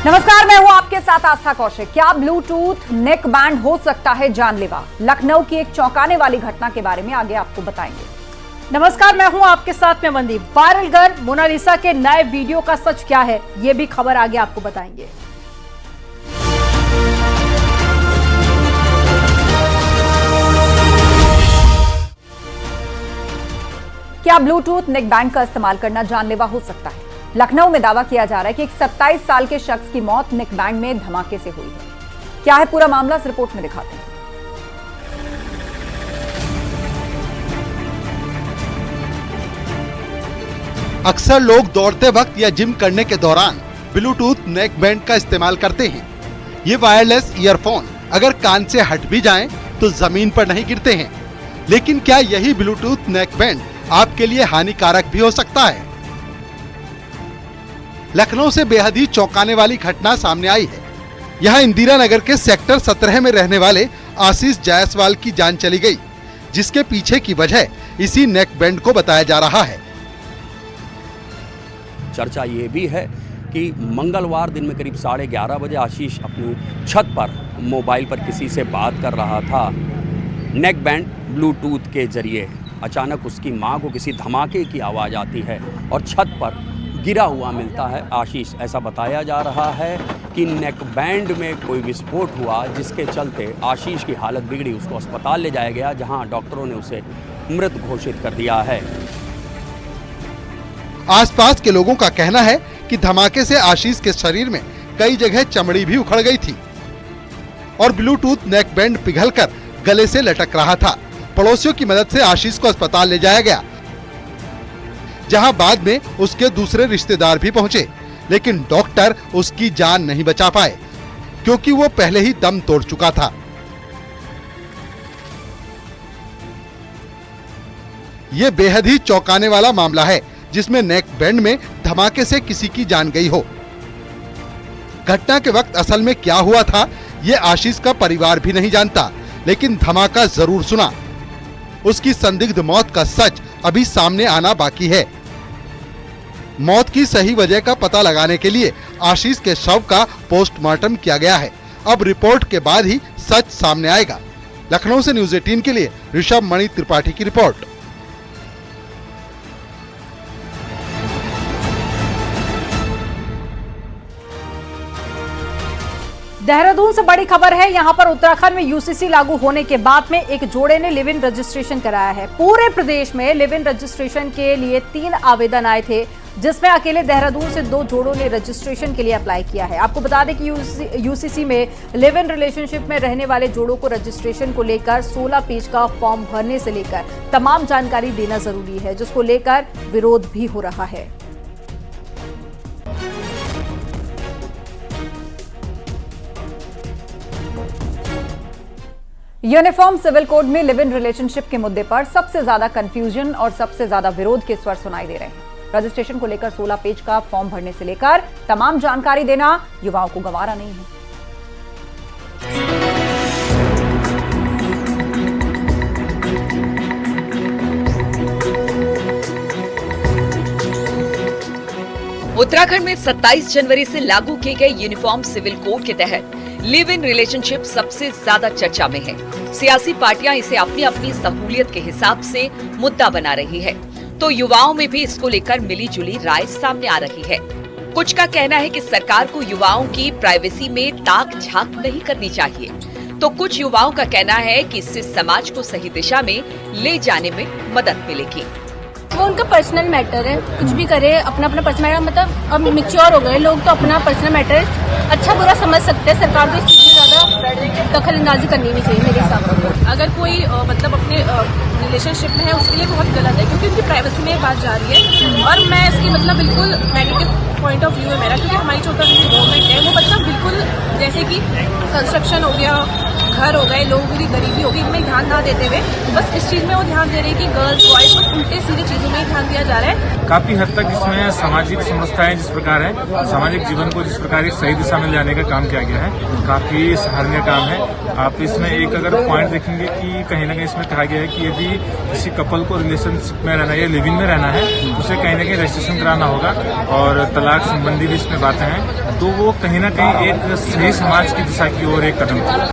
नमस्कार, मैं हूं आपके साथ आस्था कौशिक। क्या ब्लूटूथ नेक बैंड हो सकता है जानलेवा? लखनऊ की एक चौंकाने वाली घटना के बारे में आगे आपको बताएंगे। नमस्कार, मैं हूं आपके साथ में मनदीप। वायरल गर्ल मोनालिसा के नए वीडियो का सच क्या है, ये भी खबर आगे आपको बताएंगे। क्या ब्लूटूथ नेक बैंड का इस्तेमाल करना जानलेवा हो सकता है? लखनऊ में दावा किया जा रहा है कि एक 27 साल के शख्स की मौत नेक बैंड में धमाके से हुई है। क्या है पूरा मामला, इस रिपोर्ट में दिखाते हैं। अक्सर लोग दौड़ते वक्त या जिम करने के दौरान ब्लूटूथ नेक बैंड का इस्तेमाल करते हैं। ये वायरलेस ईयरफोन अगर कान से हट भी जाएं तो जमीन पर नहीं गिरते हैं। लेकिन क्या यही ब्लूटूथ नेक बैंड आपके लिए हानिकारक भी हो सकता है? लखनऊ से बेहद ही चौंकाने वाली घटना सामने आई है। यहाँ इंदिरा नगर के सेक्टर 17 में रहने वाले आशीष जायसवाल की जान चली गई, जिसके पीछे की वजह इसी नेक बैंड को बताया जा रहा है। चर्चा ये भी है कि मंगलवार दिन में करीब 11:30 बजे आशीष अपनी छत पर मोबाइल पर किसी से बात कर रहा था। नेक बैंड ब्लूटूथ के जरिए अचानक उसकी मां को किसी धमाके की आवाज़ आती है और छत पर गिरा हुआ मिलता है आशीष। ऐसा बताया जा रहा है कि नेक बैंड में कोई विस्फोट हुआ, जिसके चलते आशीष की हालत बिगड़ी। उसको अस्पताल ले जाया गया, जहां डॉक्टरों ने उसे मृत घोषित कर दिया है। आसपास के लोगों का कहना है कि धमाके से आशीष के शरीर में कई जगह चमड़ी भी उखड़ गई थी और ब्लूटूथ नेक बैंड पिघलकर गले से लटक रहा था। पड़ोसियों की मदद से आशीष को अस्पताल ले जाया गया, जहां बाद में उसके दूसरे रिश्तेदार भी पहुंचे, लेकिन डॉक्टर उसकी जान नहीं बचा पाए क्योंकि वो पहले ही दम तोड़ चुका था। ये बेहद ही चौंकाने वाला मामला है, जिसमें नेक बैंड में धमाके से किसी की जान गई हो। घटना के वक्त असल में क्या हुआ था, ये आशीष का परिवार भी नहीं जानता, लेकिन धमाका जरूर सुना। उसकी संदिग्ध मौत का सच अभी सामने आना बाकी है। मौत की सही वजह का पता लगाने के लिए आशीष के शव का पोस्टमार्टम किया गया है। अब रिपोर्ट के बाद ही सच सामने आएगा। लखनऊ से न्यूज़ 18 के लिए ऋषभ मणि त्रिपाठी की रिपोर्ट। देहरादून से बड़ी खबर है। यहां पर उत्तराखंड में यूसीसी लागू होने के बाद में एक जोड़े ने लिव इन रजिस्ट्रेशन कराया है। पूरे प्रदेश में लिव इन रजिस्ट्रेशन के लिए 3 आवेदन आए थे, जिसमें अकेले देहरादून से 2 जोड़ों ने रजिस्ट्रेशन के लिए अप्लाई किया है। आपको बता दें कि यूसीसी में लिव इन रिलेशनशिप में रहने वाले जोड़ों को रजिस्ट्रेशन को लेकर 16 पेज का फॉर्म भरने से लेकर तमाम जानकारी देना जरूरी है, जिसको लेकर विरोध भी हो रहा है। यूनिफॉर्म सिविल कोड में लिव इन रिलेशनशिप के मुद्दे पर सबसे ज्यादा कंफ्यूजन और सबसे ज्यादा विरोध के स्वर सुनाई दे रहे हैं। रजिस्ट्रेशन को लेकर 16 पेज का फॉर्म भरने से लेकर तमाम जानकारी देना युवाओं को गंवारा नहीं है। उत्तराखंड में 27 जनवरी से लागू किए गए यूनिफॉर्म सिविल कोड के तहत लिव इन रिलेशनशिप सबसे ज्यादा चर्चा में है। सियासी पार्टियां इसे अपनी अपनी सहूलियत के हिसाब से मुद्दा बना रही है, तो युवाओं में भी इसको लेकर मिली जुली राय सामने आ रही है। कुछ का कहना है कि सरकार को युवाओं की प्राइवेसी में ताक झांक नहीं करनी चाहिए, तो कुछ युवाओं का कहना है कि इससे समाज को सही दिशा में ले जाने में मदद मिलेगी। वो उनका पर्सनल मैटर है, कुछ भी करे अपना अपना पर्सनल मैटर। मतलब अब मैच्योर हो गए लोग, तो अपना पर्सनल मैटर अच्छा बुरा समझ सकते हैं। सरकार को इस चीज में ज्यादा दखल अंदाजी करनी नहीं चाहिए मेरे हिसाब से। अगर कोई मतलब अपने रिलेशनशिप में है, उसके लिए बहुत गलत है, क्योंकि उनकी प्राइवेसी में बात जा रही है। और मैं इसकी मतलब बिल्कुल नेगेटिव पॉइंट ऑफ व्यू है मेरा, क्योंकि हमारी जो गवर्नमेंट है वो मतलब बिल्कुल जैसे कि कंस्ट्रक्शन हो गया, घर हो गए, लोगों की गरीबी होगी, इनमें ध्यान ना देते हुए बस इस चीज में वो ध्यान दे रहे हैं कि गर्ल्स बॉयज, बस उल्टे सीधे चीजों में ध्यान दिया किया जा रहा है। काफी हद तक इसमें सामाजिक समस्याएं जिस प्रकार है, सामाजिक जीवन को जिस प्रकार एक सही दिशा में ले जाने का काम किया गया है, काफी सराहनीय काम है। आप इसमें एक अगर पॉइंट देखेंगे कि कहीं ना कहीं इसमें कहा गया है कि यदि किसी कपल को रिलेशनशिप में रहना या लिविंग में रहना है तो उसे कहीं ना कहीं रजिस्ट्रेशन कराना होगा और तलाक संबंधी भी इसमें बातें हैं, तो वो कहीं ना कहीं एक सही समाज की दिशा की ओर एक कदम है।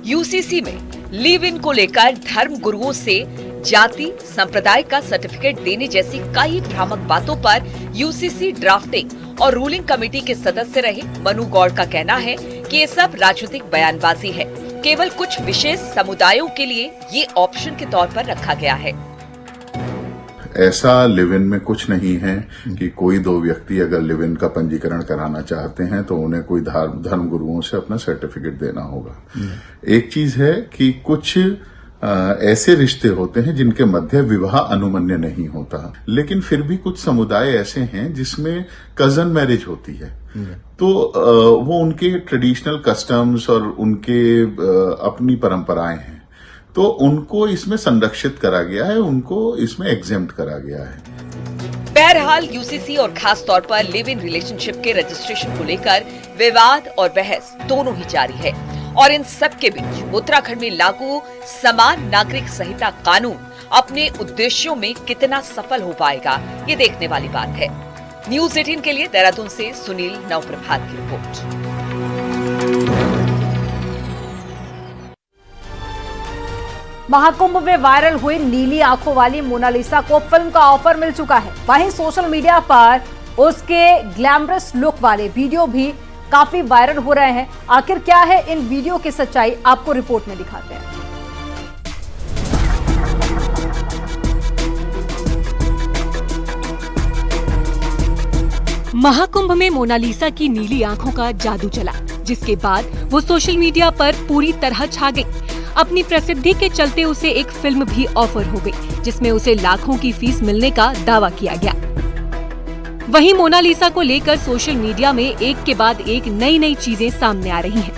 यूसीसी में लिव इन को लेकर धर्म गुरुओं से जाति संप्रदाय का सर्टिफिकेट देने जैसी कई भ्रामक बातों पर यूसीसी ड्राफ्टिंग और रूलिंग कमेटी के सदस्य रहे मनु गौड़ का कहना है कि ये सब राजनीतिक बयानबाजी है, केवल कुछ विशेष समुदायों के लिए ये ऑप्शन के तौर पर रखा गया है। ऐसा लिव इन में कुछ नहीं है कि कोई दो व्यक्ति अगर लिव इन का पंजीकरण कराना चाहते हैं तो उन्हें कोई धर्म गुरुओं से अपना सर्टिफिकेट देना होगा। एक चीज है कि कुछ ऐसे रिश्ते होते हैं जिनके मध्य विवाह अनुमन्य नहीं होता, लेकिन फिर भी कुछ समुदाय ऐसे हैं जिसमें कजन मैरिज होती है, तो वो उनके ट्रेडिशनल कस्टम्स और उनके अपनी परंपराएं हैं, तो उनको इसमें संरक्षित करा गया है, उनको इसमें एग्जेम्प्ट करा गया है। बहरहाल यूसीसी और खास तौर पर लिव इन रिलेशनशिप के रजिस्ट्रेशन को लेकर विवाद और बहस दोनों ही जारी है और इन सब के बीच उत्तराखंड में लागू समान नागरिक संहिता कानून अपने उद्देश्यों में कितना सफल हो पाएगा, ये देखने वाली बात है। न्यूज़ 18 के लिए देहरादून से सुनील नवप्रभात की रिपोर्ट। महाकुंभ में वायरल हुई नीली आंखों वाली मोनालिसा को फिल्म का ऑफर मिल चुका है। वहीं सोशल मीडिया पर उसके ग्लैमरस लुक वाले वीडियो भी काफी वायरल हो रहे हैं। आखिर क्या है इन वीडियो की सच्चाई, आपको रिपोर्ट में दिखाते हैं। महाकुंभ में मोनालिसा की नीली आंखों का जादू चला, जिसके बाद वो सोशल मीडिया पर पूरी तरह छा गई। अपनी प्रसिद्धि के चलते उसे एक फिल्म भी ऑफर हो गई, जिसमें उसे लाखों की फीस मिलने का दावा किया गया। वहीं मोनालिसा को लेकर सोशल मीडिया में एक के बाद एक नई चीजें सामने आ रही हैं।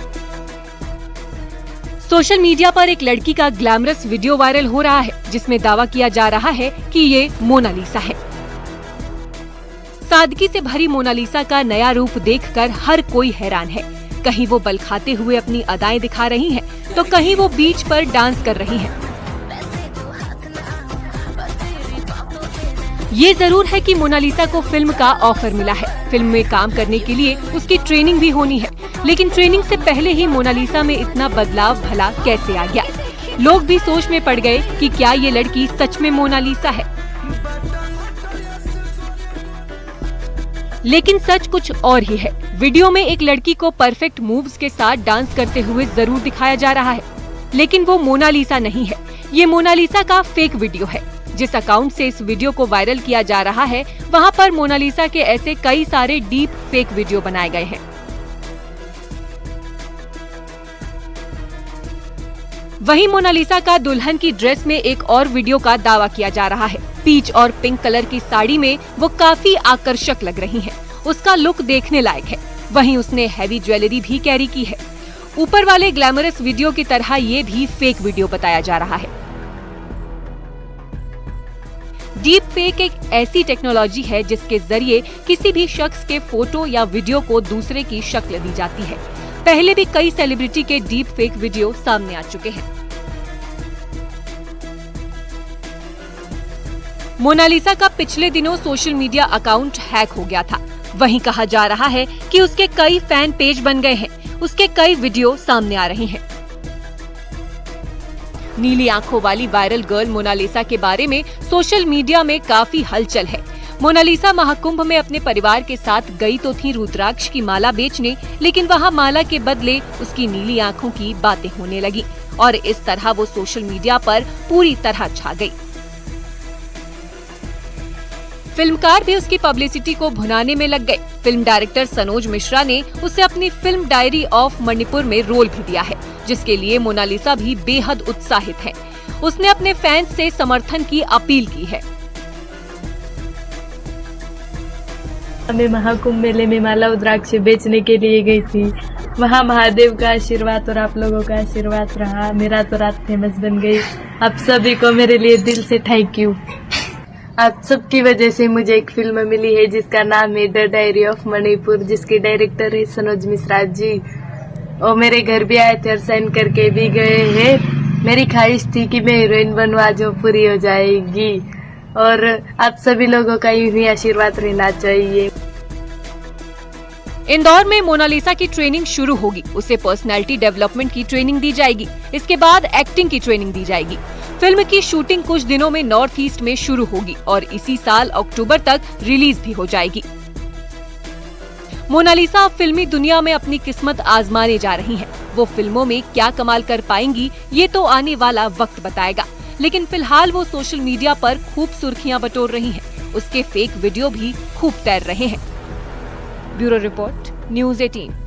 सोशल मीडिया पर एक लड़की का ग्लैमरस वीडियो वायरल हो रहा है, जिसमें दावा किया जा रहा है कि ये मोनालिसा है। सादगी से भरी मोनालिसा का नया रूप देखकर हर कोई हैरान है। कहीं वो बल खाते हुए अपनी अदाएं दिखा रही हैं, तो कहीं वो बीच पर डांस कर रही हैं। ये जरूर है कि मोनालिसा को फिल्म का ऑफर मिला है। फिल्म में काम करने के लिए उसकी ट्रेनिंग भी होनी है, लेकिन ट्रेनिंग से पहले ही मोनालिसा में इतना बदलाव भला कैसे आ गया? लोग भी सोच में पड़ गए कि क्या ये लड़की सच में मोनालिसा है। लेकिन सच कुछ और ही है। वीडियो में एक लड़की को परफेक्ट मूव्स के साथ डांस करते हुए जरूर दिखाया जा रहा है, लेकिन वो मोनालिसा नहीं है। ये मोनालिसा का फेक वीडियो है। जिस अकाउंट से इस वीडियो को वायरल किया जा रहा है, वहाँ पर मोनालिसा के ऐसे कई सारे डीप फेक वीडियो बनाए गए हैं। वहीं मोनालिसा का दुल्हन की ड्रेस में एक और वीडियो का दावा किया जा रहा है। पीच और पिंक कलर की साड़ी में वो काफी आकर्षक लग रही हैं। उसका लुक देखने लायक है। वहीं उसने हैवी ज्वेलरी भी कैरी की है। ऊपर वाले ग्लैमरस वीडियो की तरह ये भी फेक वीडियो बताया जा रहा है। डीप फेक एक ऐसी टेक्नोलॉजी है जिसके जरिए किसी भी शख्स के फोटो या वीडियो को दूसरे की शक्ल दी जाती है। पहले भी कई सेलिब्रिटी के डीप फेक वीडियो सामने आ चुके हैं। मोनालिसा का पिछले दिनों सोशल मीडिया अकाउंट हैक हो गया था। वहीं कहा जा रहा है कि उसके कई फैन पेज बन गए हैं। उसके कई वीडियो सामने आ रहे हैं। नीली आंखों वाली वायरल गर्ल मोनालिसा के बारे में सोशल मीडिया में काफी हलचल है। मोनालिसा महाकुंभ में अपने परिवार के साथ गई तो थी रुद्राक्ष की माला बेचने, लेकिन वहां माला के बदले उसकी नीली आंखों की बातें होने लगी और इस तरह वो सोशल मीडिया पर पूरी तरह छा गई। फिल्मकार भी उसकी पब्लिसिटी को भुनाने में लग गए। फिल्म डायरेक्टर सनोज मिश्रा ने उसे अपनी फिल्म डायरी ऑफ मणिपुर में रोल भी दिया है, जिसके लिए मोनालिसा भी बेहद उत्साहित है। उसने अपने फैंस से समर्थन की अपील की है। मैं महाकुंभ मेले में माला रुद्राक्ष बेचने के लिए गई थी। वहाँ महादेव का आशीर्वाद और आप लोगों का आशीर्वाद रहा। मेरा तो रात फेमस बन गई। आप सभी को मेरे लिए दिल से थैंक यू। आप सबकी वजह से मुझे एक फिल्म मिली है जिसका नाम है द डायरी ऑफ मणिपुर, जिसके डायरेक्टर है सनोज मिश्रा जी। और मेरे घर भी आए थे और साइन करके भी गए हैं। मेरी ख्वाहिश थी कि मैं हीरोइन बनवा जो पूरी हो जाएगी, और आप सभी लोगों का यूं ही आशीर्वाद रहना चाहिए। इंदौर में मोनालिसा की ट्रेनिंग शुरू होगी। उसे पर्सनालिटी डेवलपमेंट की ट्रेनिंग दी जाएगी। इसके बाद एक्टिंग की ट्रेनिंग दी जाएगी। फिल्म की शूटिंग कुछ दिनों में नॉर्थ ईस्ट में शुरू होगी और इसी साल अक्टूबर तक रिलीज भी हो जाएगी। मोनालिसा अब फिल्मी दुनिया में अपनी किस्मत आजमाने जा रही हैं। वो फिल्मों में क्या कमाल कर पाएंगी ये तो आने वाला वक्त बताएगा, लेकिन फिलहाल वो सोशल मीडिया पर खूब सुर्खियां बटोर रही हैं। उसके फेक वीडियो भी खूब तैर रहे हैं। Bureau report, news 18।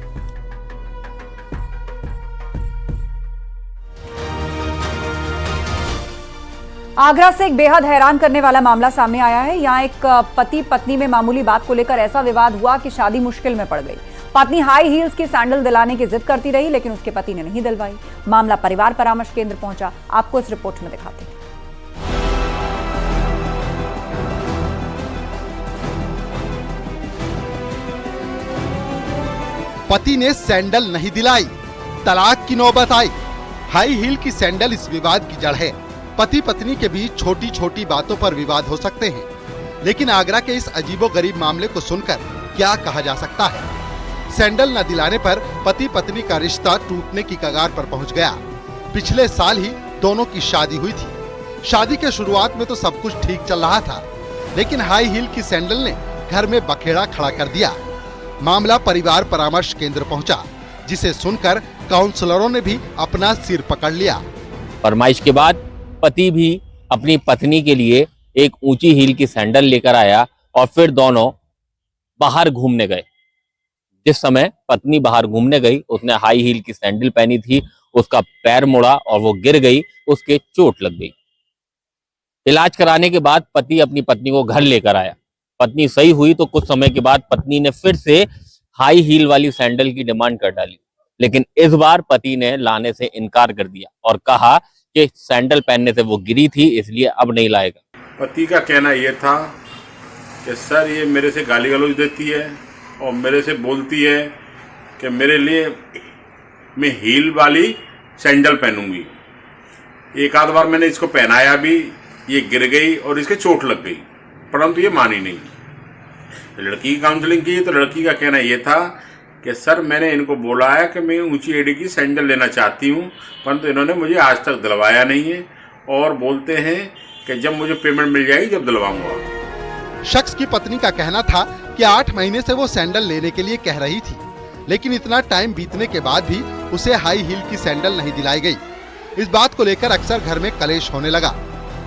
आगरा से एक बेहद हैरान करने वाला मामला सामने आया है। यहाँ एक पति पत्नी में मामूली बात को लेकर ऐसा विवाद हुआ कि शादी मुश्किल में पड़ गई। पत्नी हाई हील्स की सैंडल दिलाने की जिद करती रही, लेकिन उसके पति ने नहीं दिलवाई। मामला परिवार परामर्श केंद्र पहुंचा। आपको इस रिपोर्ट में दिखाते हैं। पति ने सैंडल नहीं दिलाई, तलाक की नौबत आई। हाई हील की सैंडल इस विवाद की जड़ है। पति पत्नी के बीच छोटी छोटी बातों पर विवाद हो सकते हैं, लेकिन आगरा के इस अजीबोगरीब मामले को सुनकर क्या कहा जा सकता है। सैंडल न दिलाने पर पति पत्नी का रिश्ता टूटने की कगार पर पहुंच गया। पिछले साल ही दोनों की शादी हुई थी। शादी के शुरुआत में तो सब कुछ ठीक चल रहा था, लेकिन हाई हील की सैंडल ने घर में बखेड़ा खड़ा कर दिया। मामला परिवार परामर्श केंद्र पहुंचा, जिसे सुनकर काउंसलरों ने भी अपना सिर पकड़ लिया। फरमाइश के बाद पति भी अपनी पत्नी के लिए एक ऊंची हील की सैंडल लेकर आया और फिर दोनों बाहर घूमने गए। जिस समय पत्नी बाहर घूमने गई, उसने हाई हील की सैंडल पहनी थी। उसका पैर मुड़ा और वो गिर गई, उसके चोट लग गई। इलाज कराने के बाद पति अपनी पत्नी को घर लेकर आया। पत्नी सही हुई तो कुछ समय के बाद पत्नी ने फिर से हाई हील वाली सैंडल की डिमांड कर डाली, लेकिन इस बार पति ने लाने से इनकार कर दिया और कहा कि सैंडल पहनने से वो गिरी थी, इसलिए अब नहीं लाएगा। पति का कहना यह था कि सर ये मेरे से गाली गलौज देती है और मेरे से बोलती है कि मेरे लिए मैं हील वाली सैंडल पहनूंगी। एक आध बार मैंने इसको पहनाया भी, ये गिर गई और इसके चोट लग गई, परंतु ये मानी नहीं। लड़की की काउंसलिंग की तो लड़की का कहना यह था कि सर मैंने इनको बोला है कि मैं ऊंची एड़ी की सैंडल लेना चाहती हूं, परंतु इन्होंने मुझे आज तक दिलवाया नहीं है और बोलते हैं कि जब मुझे पेमेंट मिल जाएगी जब दिलवाऊंगा। शख्स की पत्नी का कहना था कि 8 महीने से वो सैंडल लेने के लिए कह रही थी, लेकिन इतना टाइम बीतने के बाद भी उसे हाई हील की सैंडल नहीं दिलाई गई। इस बात को लेकर अक्सर घर में कलेश होने लगा।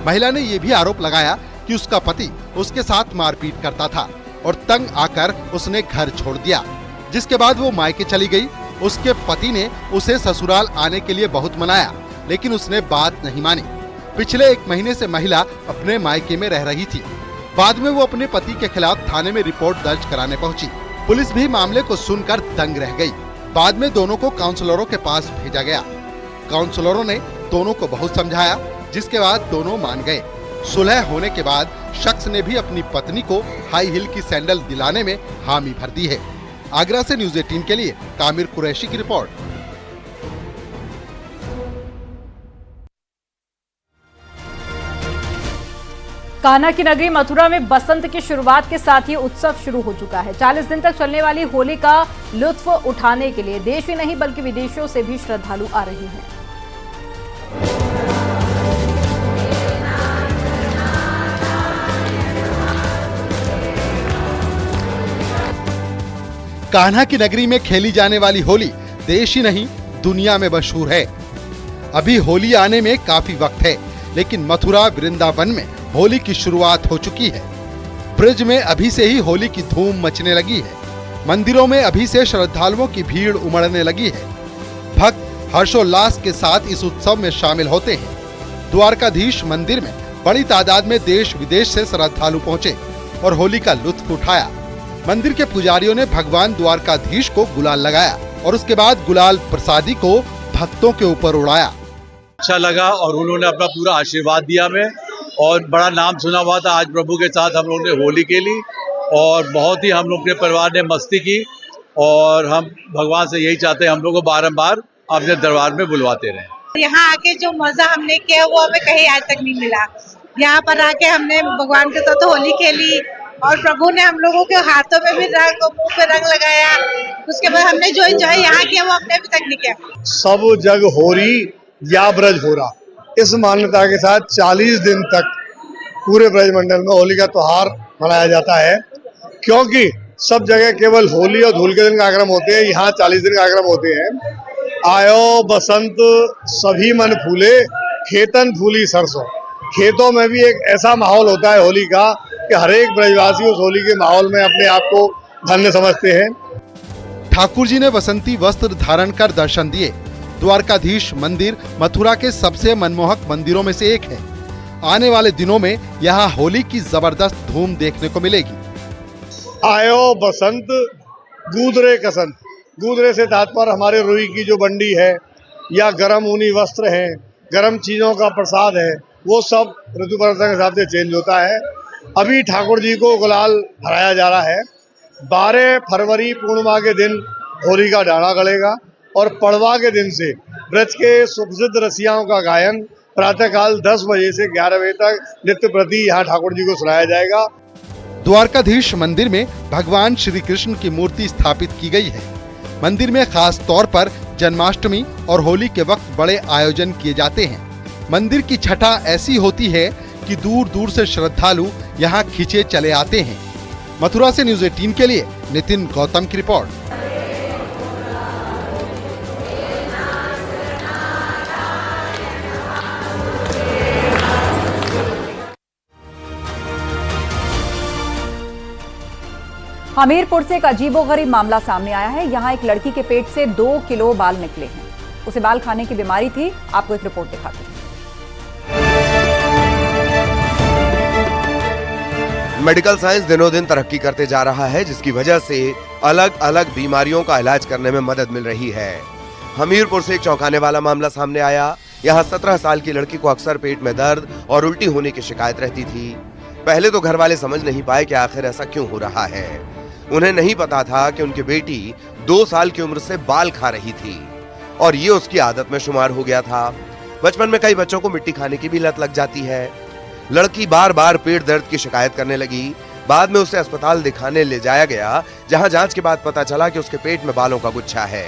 महिला ने यह भी आरोप लगाया कि उसका पति उसके साथ मारपीट करता था और तंग आकर उसने घर छोड़ दिया, जिसके बाद वो मायके चली गई। उसके पति ने उसे ससुराल आने के लिए बहुत मनाया, लेकिन उसने बात नहीं मानी। पिछले 1 महीने से महिला अपने मायके में रह रही थी। बाद में वो अपने पति के खिलाफ थाने में रिपोर्ट दर्ज कराने पहुंची। पुलिस भी मामले को सुनकर दंग रह गई। बाद में दोनों को काउंसलरों के पास भेजा गया। काउंसलरों ने दोनों को बहुत समझाया, जिसके बाद दोनों मान गए। सुलह होने के बाद शख्स ने भी अपनी पत्नी को हाई हील की सैंडल दिलाने में हामी भर दी है। आगरा से न्यूज़ 18 के लिए कामिर कुरैशी की रिपोर्ट। कान्हा की नगरी मथुरा में बसंत की शुरुआत के साथ ही उत्सव शुरू हो चुका है। 40 दिन तक चलने वाली होली का लुत्फ उठाने के लिए देश ही नहीं बल्कि विदेशों से भी श्रद्धालु आ रहे हैं। कान्हा की नगरी में खेली जाने वाली होली देश ही नहीं दुनिया में मशहूर है। अभी होली आने में काफी वक्त है, लेकिन मथुरा वृंदावन में होली की शुरुआत हो चुकी है। ब्रज में अभी से ही होली की धूम मचने लगी है। मंदिरों में अभी से श्रद्धालुओं की भीड़ उमड़ने लगी है। भक्त हर्षोल्लास के साथ इस उत्सव में शामिल होते हैं। द्वारकाधीश मंदिर में बड़ी तादाद में देश विदेश से श्रद्धालु पहुंचे और होली का लुत्फ उठाया। मंदिर के पुजारियों ने भगवान द्वारकाधीश को गुलाल लगाया और उसके बाद गुलाल प्रसादी को भक्तों के ऊपर उड़ाया। अच्छा लगा और उन्होंने अपना पूरा आशीर्वाद दिया हमें और बड़ा नाम सुना हुआ था। आज प्रभु के साथ हम लोग ने होली खेली और बहुत ही हम लोग के परिवार ने मस्ती की और हम भगवान से यही चाहते हैं हम लोग को बारंबार अपने दरबार में बुलवाते रहें। यहाँ आके जो मजा हमने किया वो हमें कहीं आज तक नहीं मिला। यहाँ पर आके हमने भगवान के साथ होली खेली और प्रभु ने हम लोगों के हाथों में भी रंग और मुंह पे रंग लगाया। उसके बाद हमने जो एंजॉय यहाँ किया वो हमने अभी तक नहीं किया। सब जग होरी या ब्रज होरा, इस मान्यता के साथ 40 दिन तक पूरे ब्रजमंडल में होली का त्योहार मनाया जाता है, क्योंकि सब जगह केवल होली और धूल के दिन कार्यक्रम होते हैं, यहाँ 40 दिन कार्यक्रम होते हैं। आयो बसंत सभी मन फूले, खेतन फूली सरसों। खेतों में भी एक ऐसा माहौल होता है होली का कि हर एक ब्रजवासी उस होली के माहौल में अपने आप को धन्य समझते हैं। ठाकुर जी ने बसंती वस्त्र धारण कर दर्शन दिए। द्वारकाधीश मंदिर मथुरा के सबसे मनमोहक मंदिरों में से एक है। आने वाले दिनों में यहाँ होली की जबरदस्त धूम देखने को मिलेगी। आयो बसंत गूदरे कसंत, गूदरे से तात्पर्य हमारे रुई की जो बंडी है या गरम ऊनी वस्त्र है, गरम चीजों का प्रसाद है, वो सब ऋतु परिवर्तन के हिसाब से चेंज होता है। अभी ठाकुर जी को गुलाल भराया जा रहा है। 12 फरवरी पूर्णिमा के दिन होली का डाला गड़ेगा और पड़वा के दिन से ब्रज के सुप्रसिद्ध रसियाओं का गायन प्रातःकाल 10 बजे से 11 बजे तक नित्य प्रति यहाँ ठाकुर जी को सुनाया जाएगा। द्वारकाधीश मंदिर में भगवान श्री कृष्ण की मूर्ति स्थापित की गई है। मंदिर में खास तौर पर जन्माष्टमी और होली के वक्त बड़े आयोजन किए जाते हैं। मंदिर की छठा ऐसी होती है कि दूर दूर से श्रद्धालु यहाँ खींचे चले आते हैं। मथुरा से न्यूज़ 18 के लिए नितिन गौतम की रिपोर्ट। हमीरपुर से एक अजीबोगरीब मामला सामने आया है। यहाँ एक लड़की के पेट से 2 किलो बाल निकले हैं। उसे बाल खाने की बीमारी थी। आपको एक रिपोर्ट दिखाते हैं। मेडिकल साइंस दिनों दिन तरक्की करते जा रहा है, जिसकी वजह से अलग अलग बीमारियों का इलाज करने में मदद मिल रही है। हमीरपुर से एक चौंकाने वाला मामला सामने आया। यहाँ 17 साल की लड़की को अक्सर पेट में दर्द और उल्टी होने की शिकायत रहती थी। पहले तो घर वाले समझ नहीं पाए कि आखिर ऐसा क्यों हो रहा है। उन्हें नहीं पता था कि उनकी बेटी 2 साल की उम्र से बाल खा रही थी और ये उसकी आदत में शुमार हो गया था। बचपन में कई बच्चों को मिट्टी खाने की भी लत लग जाती है। लड़की बार बार पेट दर्द की शिकायत करने लगी। बाद में उसे अस्पताल दिखाने ले जाया गया, जहां जांच के बाद पता चला कि उसके पेट में बालों का गुच्छा है।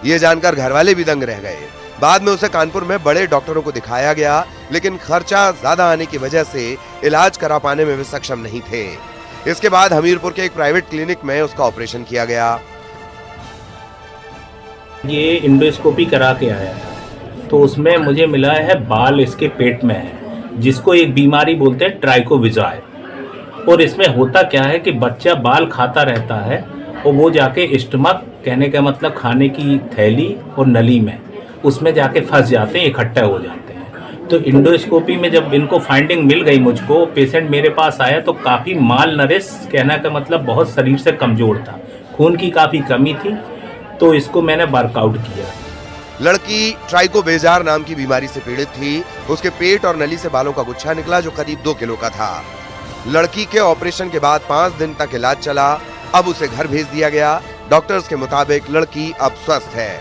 ये जानकर घर वाले भी दंग रह गए। बाद में उसे कानपुर में बड़े डॉक्टरों को दिखाया गया, लेकिन खर्चा ज्यादा आने की वजह से इलाज करा पाने में वे सक्षम नहीं थे। इसके बाद हमीरपुर के एक प्राइवेट क्लिनिक में उसका ऑपरेशन किया गया। ये इंडोस्कोपी करा के आया तो उसमें मुझे मिला है बाल इसके पेट में है, जिसको एक बीमारी बोलते हैं ट्राइकोविज़ाय। और इसमें होता क्या है कि बच्चा बाल खाता रहता है और वो जाके स्टमक, कहने का मतलब खाने की थैली और नली में, उसमें जाके फंस जाते हैं, इकट्ठा हो जाते हैं। तो इंडोस्कोपी में जब इनको फाइंडिंग मिल गई, मुझको पेशेंट मेरे पास आया तो काफ़ी माल नरिश, कहने का मतलब बहुत शरीर से कमज़ोर था, खून की काफ़ी कमी थी, तो इसको मैंने वर्कआउट किया। लड़की ट्राइकोविज़ाय नाम की बीमारी से पीड़ित थी। उसके पेट और नली से बालों का गुच्छा निकला जो करीब 2 किलो का था। लड़की के ऑपरेशन के बाद 5 दिन तक इलाज चला। अब उसे घर भेज दिया गया। डॉक्टर्स के मुताबिक लड़की अब स्वस्थ है।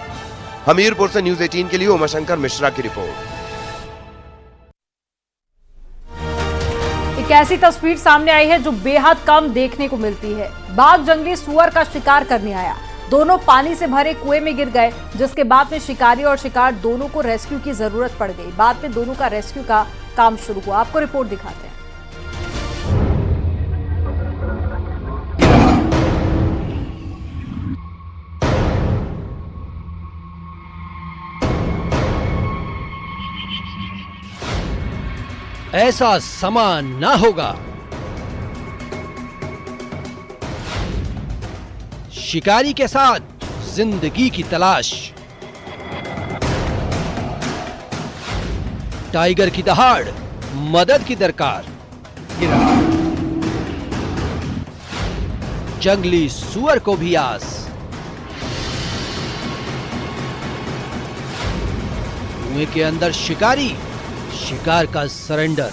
हमीरपुर से न्यूज़ 18 के लिए उमाशंकर मिश्रा की रिपोर्ट। एक ऐसी तस्वीर सामने आई है जो बेहद कम देखने को मिलती है। बाघ जंगली सुअर का शिकार करने आया। दोनों पानी से भरे कुएं में गिर गए, जिसके बाद में शिकारी और शिकार दोनों को रेस्क्यू की जरूरत पड़ गई। बाद में दोनों का रेस्क्यू का काम शुरू हुआ। आपको रिपोर्ट दिखाते हैं। ऐसा समा ना होगा। शिकारी के साथ जिंदगी की तलाश। टाइगर की दहाड़, मदद की दरकार। जंगली सुअर को भी आस। कुएं के अंदर शिकारी, शिकार का सरेंडर।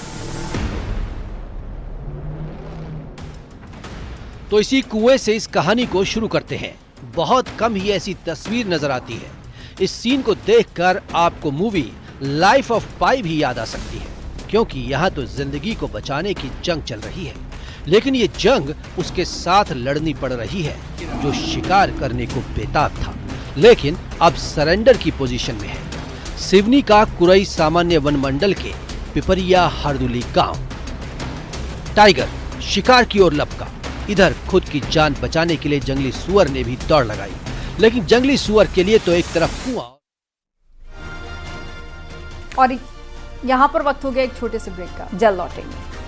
तो इसी कुएं से इस कहानी को शुरू करते हैं। बहुत कम ही ऐसी तस्वीर नजर आती है। इस सीन को देखकर आपको मूवी लाइफ ऑफ पाई भी याद आ सकती है, क्योंकि यहाँ तो जिंदगी को बचाने की जंग चल रही है, लेकिन ये जंग उसके साथ लड़नी पड़ रही है जो शिकार करने को बेताब था, लेकिन अब सरेंडर की पोजीशन में है। सिवनी का कुरई सामान्य वन मंडल के पिपरिया हरदुली गांव। टाइगर शिकार की ओर लपका। इधर खुद की जान बचाने के लिए जंगली सुअर ने भी दौड़ लगाई, लेकिन जंगली सुअर के लिए तो एक तरफ कुआं। और यहाँ पर वक्त हो गया एक छोटे से ब्रेक का, जल्द लौटेंगे।